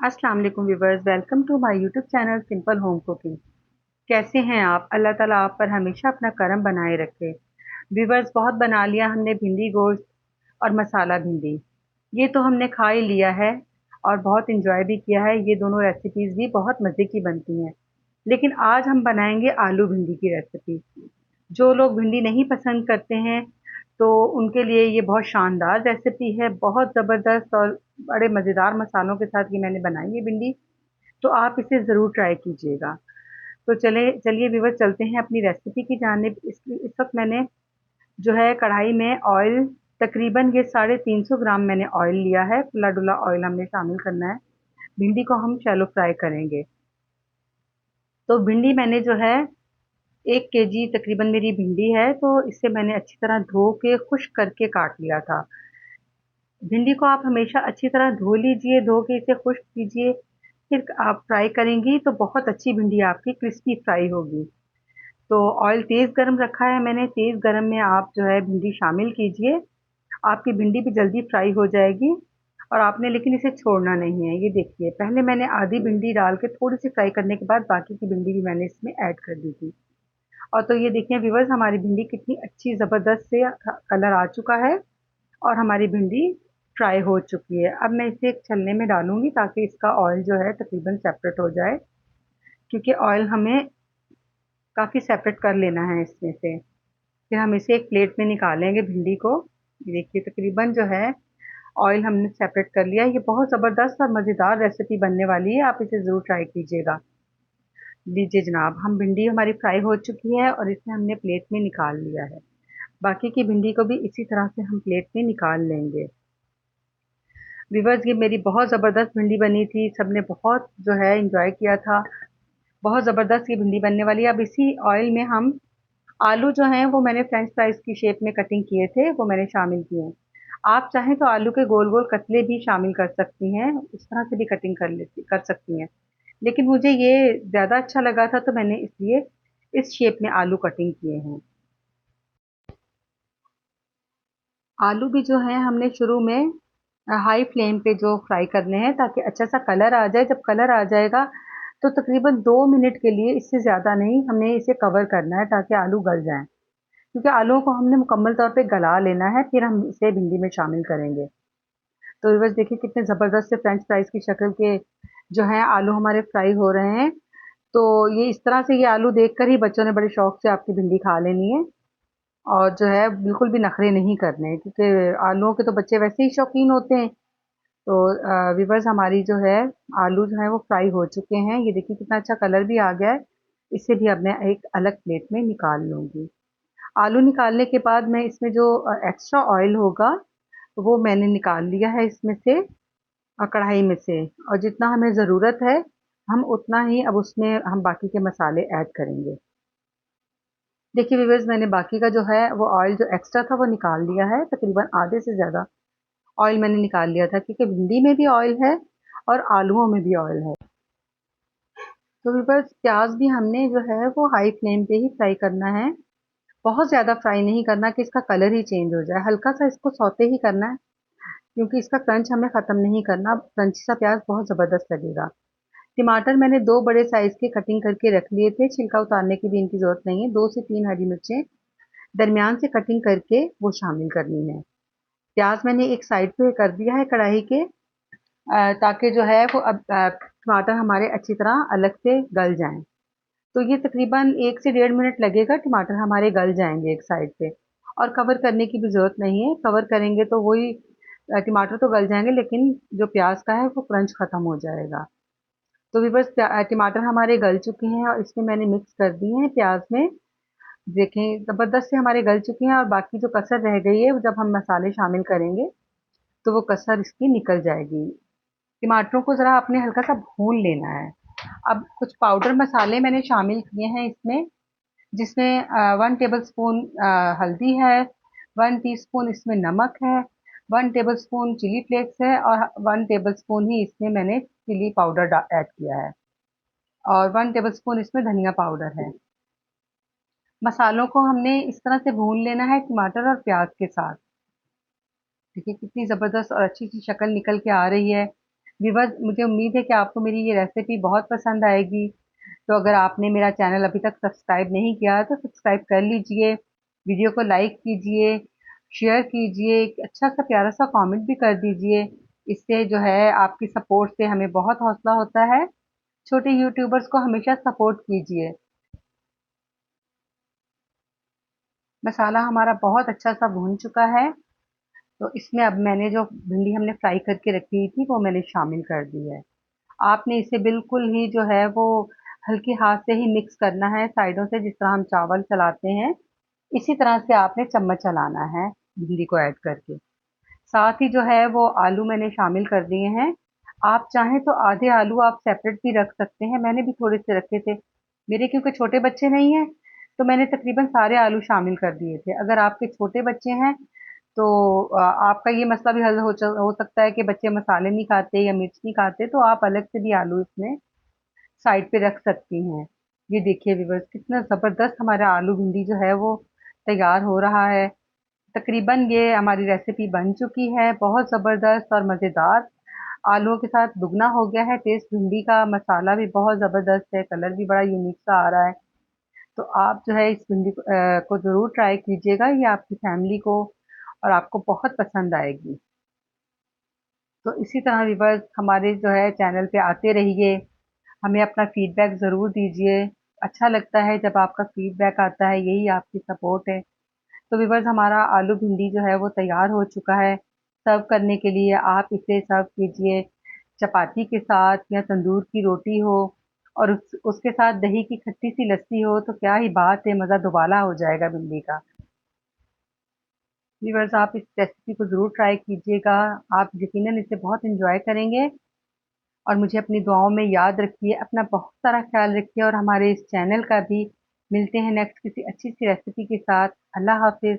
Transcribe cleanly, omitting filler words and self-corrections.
अस्सलाम वालेकुम viewers, welcome to my YouTube channel simple home cooking. कैसे हैं आप? अल्लाह ताला आप पर हमेशा अपना करम बनाए रखे। व्यूवर्स, बहुत बना लिया हमने भिंडी गोश्त और मसाला भिंडी। ये तो हमने खा ही लिया है और बहुत इंजॉय भी किया है। ये दोनों रेसिपीज़ भी बहुत मज़े की बनती हैं। लेकिन आज हम बनाएंगे आलू भिंडी की रेसिपी। जो लोग भिंडी नहीं पसंद करते हैं तो उनके लिए ये बहुत शानदार रेसिपी है, बहुत ज़बरदस्त और बड़े मज़ेदार मसालों के साथ ये मैंने बनाई है भिंडी। तो आप इसे ज़रूर ट्राई कीजिएगा। तो चलिए व्यूअर्स, चलते हैं अपनी रेसिपी की जानिब। इस वक्त मैंने जो है कढ़ाई में ऑयल, तकरीबन ये 350 ग्राम मैंने ऑयल लिया है। खुला डुला ऑयल हमने शामिल करना है। भिंडी को हम शैलो फ्राई करेंगे। तो भिंडी मैंने जो है 1 केजी तकरीबन मेरी भिंडी है, तो इसे मैंने अच्छी तरह धो के खुश्क करके काट लिया था। भिंडी को आप हमेशा अच्छी तरह धो लीजिए, धो के इसे खुश्क कीजिए। फिर आप फ्राई करेंगी तो बहुत अच्छी भिंडी आपकी क्रिस्पी फ्राई होगी। तो ऑयल तेज़ गरम रखा है मैंने, तेज़ गरम में आप जो है भिंडी शामिल कीजिए। आपकी भिंडी भी जल्दी फ्राई हो जाएगी और आपने लेकिन इसे छोड़ना नहीं है। ये देखिए, पहले मैंने आधी भिंडी डाल के थोड़ी सी फ्राई करने के बाद बाकी की भिंडी भी मैंने इसमें ऐड कर दी थी। और तो ये देखिए व्यूवर्स, हमारी भिंडी कितनी अच्छी ज़बरदस्त से कलर आ चुका है और हमारी भिंडी फ्राई हो चुकी है। अब मैं इसे एक छलने में डालूंगी ताकि इसका ऑयल जो है तकरीबन सेपरेट हो जाए, क्योंकि ऑयल हमें काफ़ी सेपरेट कर लेना है इसमें से। फिर हम इसे एक प्लेट में निकालेंगे भिंडी को। ये देखिए तकरीबन जो है ऑयल हमने सेपरेट कर लिया है। ये बहुत ज़बरदस्त और मज़ेदार रेसिपी बनने वाली है, आप इसे ज़रूर ट्राई कीजिएगा। लीजिए जनाब, हम भिंडी हमारी फ्राई हो चुकी है और इसे हमने प्लेट में निकाल लिया है। बाकी की भिंडी को भी इसी तरह से हम प्लेट में निकाल लेंगे। व्यूअर्स, ये मेरी बहुत ज़बरदस्त भिंडी बनी थी, सबने बहुत जो है इंजॉय किया था। बहुत ज़बरदस्त ये भिंडी बनने वाली है। अब इसी ऑयल में हम आलू जो हैं वो मैंने फ्रेंच फ्राइज़ की शेप में कटिंग किए थे, वो मैंने शामिल किए हैं। आप चाहें तो आलू के गोल-गोल कतले भी शामिल कर सकती हैं, उस तरह से भी कटिंग कर सकती हैं। लेकिन मुझे ये ज़्यादा अच्छा लगा था तो मैंने इसलिए इस शेप में आलू कटिंग किए हैं। आलू भी जो है हमने शुरू में हाई फ्लेम पे जो फ्राई करने हैं ताकि अच्छा सा कलर आ जाए। जब कलर आ जाएगा तो तकरीबन 2 मिनट के लिए, इससे ज़्यादा नहीं, हमें इसे कवर करना है ताकि आलू गल जाएं। क्योंकि आलूओं को हमने मुकम्मल तौर पे गला लेना है, फिर हम इसे भिंडी में शामिल करेंगे। तो बस देखिए कितने ज़बरदस्त से फ्रेंच फ्राइज की शक्ल के जो हैं आलू हमारे फ्राई हो रहे हैं। तो ये इस तरह से, ये आलू देखकर ही बच्चों ने बड़े शौक से आपकी भिंडी खा लेनी है और जो है बिल्कुल भी नखरे नहीं करने हैं, क्योंकि आलूओं के तो बच्चे वैसे ही शौकीन होते हैं। तो व्यूअर्स, हमारी जो है आलू जो है वो फ्राई हो चुके हैं। ये देखिए कितना अच्छा कलर भी आ गया है। इसे भी अब मैं एक अलग प्लेट में निकाल लूँगी। आलू निकालने के बाद मैं इसमें जो एक्स्ट्रा ऑयल होगा वो मैंने निकाल लिया है इसमें से, कढ़ाई में से। और जितना हमें ज़रूरत है हम उतना ही अब उसमें हम बाकी के मसाले ऐड करेंगे। देखिए व्यूअर्स, मैंने बाकी का जो है वो ऑयल जो एक्स्ट्रा था वो निकाल लिया है। तकरीबन आधे से ज़्यादा ऑयल मैंने निकाल लिया था, क्योंकि भिंडी में भी ऑयल है और आलूओं में भी ऑयल है। तो व्यूअर्स, प्याज भी हमने जो है वो हाई फ्लेम पे ही फ्राई करना है। बहुत ज़्यादा फ्राई नहीं करना कि इसका कलर ही चेंज हो जाए, हल्का सा इसको सौते ही करना है, क्योंकि इसका क्रंच हमें ख़त्म नहीं करना। क्रंची सा प्याज बहुत ज़बरदस्त लगेगा। टमाटर मैंने 2 बड़े साइज़ के कटिंग करके रख लिए थे, छिलका उतारने की भी इनकी ज़रूरत नहीं है। 2 से 3 हरी मिर्चें दरमियान से कटिंग करके वो शामिल करनी है। प्याज मैंने एक साइड पे कर दिया है कढ़ाई के, ताकि जो है वो अब टमाटर हमारे अच्छी तरह अलग से गल जाएं। तो ये तकरीबन 1 से 1.5 मिनट लगेगा, टमाटर हमारे गल जाएंगे एक साइड पे। और कवर करने की भी ज़रूरत नहीं है, कवर करेंगे तो वही टमाटर तो गल जाएंगे लेकिन जो प्याज का है वो क्रंच ख़त्म हो जाएगा। तो भी बस टमाटर हमारे गल चुके हैं और इसमें मैंने मिक्स कर दिए हैं प्याज में। देखें ज़बरदस्त से हमारे गल चुके हैं और बाकी जो कसर रह गई है जब हम मसाले शामिल करेंगे तो वो कसर इसकी निकल जाएगी। टमाटरों को ज़रा आपने हल्का सा भून लेना है। अब कुछ पाउडर मसाले मैंने शामिल किए हैं इसमें, जिसमें 1 टेबल स्पून हल्दी है, 1 टीस्पून इसमें नमक है, 1 टेबल स्पून चिली फ्लेक्स है और 1 टेबल स्पून ही इसमें मैंने चिली पाउडर ऐड किया है और 1 टेबल स्पून इसमें धनिया पाउडर है। मसालों को हमने इस तरह से भून लेना है टमाटर और प्याज के साथ। देखिए कितनी ज़बरदस्त और अच्छी सी शक्ल निकल के आ रही है। व्यूअर्स, मुझे उम्मीद है कि आपको मेरी ये रेसिपी बहुत पसंद आएगी। तो अगर आपने मेरा चैनल अभी तक सब्सक्राइब नहीं किया तो सब्सक्राइब कर लीजिए, वीडियो को लाइक कीजिए, शेयर कीजिए, एक अच्छा सा प्यारा सा कमेंट भी कर दीजिए। इससे जो है आपकी सपोर्ट से हमें बहुत हौसला होता है। छोटे यूट्यूबर्स को हमेशा सपोर्ट कीजिए। मसाला हमारा बहुत अच्छा सा भून चुका है, तो इसमें अब मैंने जो भिंडी हमने फ्राई करके रखी थी वो मैंने शामिल कर दी है। आपने इसे बिल्कुल ही जो है वो हल्के हाथ से ही मिक्स करना है साइडों से, जिस तरह हम चावल चलाते हैं इसी तरह से आपने चम्मच चलाना है भिंडी को ऐड करके। साथ ही जो है वो आलू मैंने शामिल कर दिए हैं। आप चाहें तो आधे आलू आप सेपरेट भी रख सकते हैं, मैंने भी थोड़े से रखे थे। मेरे क्योंकि छोटे बच्चे नहीं हैं, तो मैंने तकरीबन सारे आलू शामिल कर दिए थे। अगर आपके छोटे बच्चे हैं तो आपका ये मसला भी हल हो सकता है कि बच्चे मसाले नहीं खाते या मिर्च नहीं खाते, तो आप अलग से भी आलू इसमें साइड पे रख सकती हैं। ये देखिए व्यूअर्स, कितना ज़बरदस्त हमारा आलू भिंडी जो है वो तैयार हो रहा है। तकरीबन ये हमारी रेसिपी बन चुकी है, बहुत ज़बरदस्त और मज़ेदार। आलूओं के साथ दुगना हो गया है टेस्ट भिंडी का, मसाला भी बहुत ज़बरदस्त है, कलर भी बड़ा यूनिक सा आ रहा है। तो आप जो है इस भिंडी को ज़रूर ट्राई कीजिएगा, ये आपकी फैमिली को और आपको बहुत पसंद आएगी। तो इसी तरह व्यूअर्स हमारे जो है चैनल पे आते रहिए, हमें अपना फीडबैक ज़रूर दीजिए। अच्छा लगता है जब आपका फीडबैक आता है, यही आपकी सपोर्ट है। तो व्यूअर्स हमारा आलू भिंडी जो है वो तैयार हो चुका है। सर्व करने के लिए आप इसे सर्व कीजिए चपाती के साथ या तंदूर की रोटी हो, और उसके साथ दही की खट्टी सी लस्सी हो तो क्या ही बात है, मज़ा दुबाला हो जाएगा भिंडी का। व्यूअर्स आप इस रेसिपी को ज़रूर ट्राई कीजिएगा, आप यकीनन इसे बहुत एंजॉय करेंगे। और मुझे अपनी दुआओं में याद रखिए, अपना बहुत सारा ख्याल रखिए और हमारे इस चैनल का भी। मिलते हैं नेक्स्ट किसी अच्छी सी रेसिपी के साथ। अल्लाह हाफिज़।